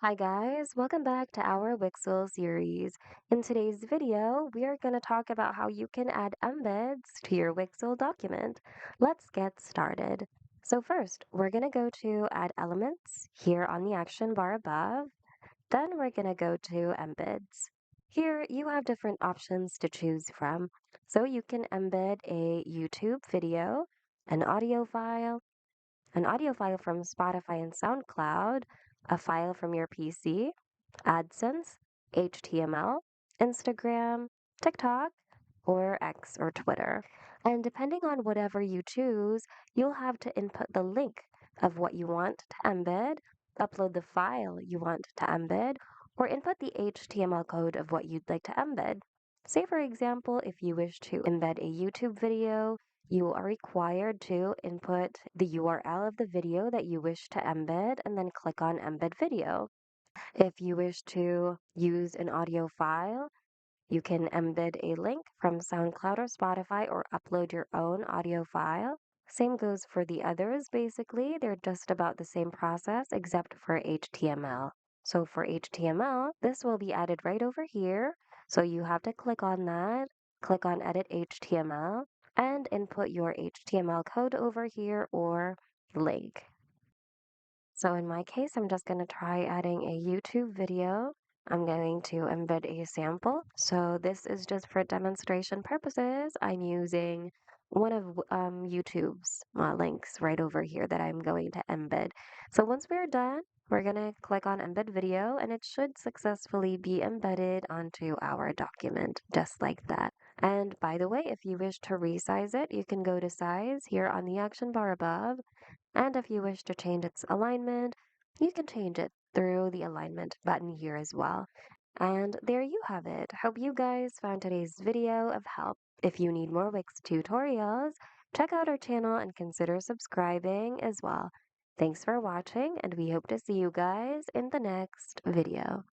Hi guys, welcome back to our Wixel series. In today's video, we are going to talk about how you can add embeds to your Wixel document. Let's get started. So first, we're going to go to Add Elements here on the action bar above. Then we're going to go to Embeds. Here you have different options to choose from. So you can embed a YouTube video, an audio file, an audio file from Spotify and SoundCloud, a file from your PC, AdSense, HTML, Instagram, TikTok, or X or Twitter. And depending on whatever you choose, you'll have to input the link of what you want to embed, upload the file you want to embed, or input the HTML code of what you'd like to embed. Say, for example, if you wish to embed a YouTube video, you are required to input the URL of the video that you wish to embed and then click on Embed Video. If you wish to use an audio file, you can embed a link from SoundCloud or Spotify or upload your own audio file. Same goes for the others, basically. They're just about the same process except for HTML. So for HTML, this will be added right over here. So you have to click on that, click on Edit HTML, and input your HTML code over here or link. So in my case, I'm just going to try adding a YouTube video. I'm going to embed a sample. So this is just for demonstration purposes. I'm using one of YouTube's links right over here that I'm going to embed. So once we're done, we're going to click on embed video and it should successfully be embedded onto our document just like that. And by the way, if you wish to resize it, you can go to size here on the action bar above, and if you wish to change its alignment, you can change it through the alignment button here as well. And there you have it. Hope you guys found today's video of help. If you need more Wix tutorials, check out our channel and consider subscribing as well. Thanks for watching, and we hope to see you guys in the next video.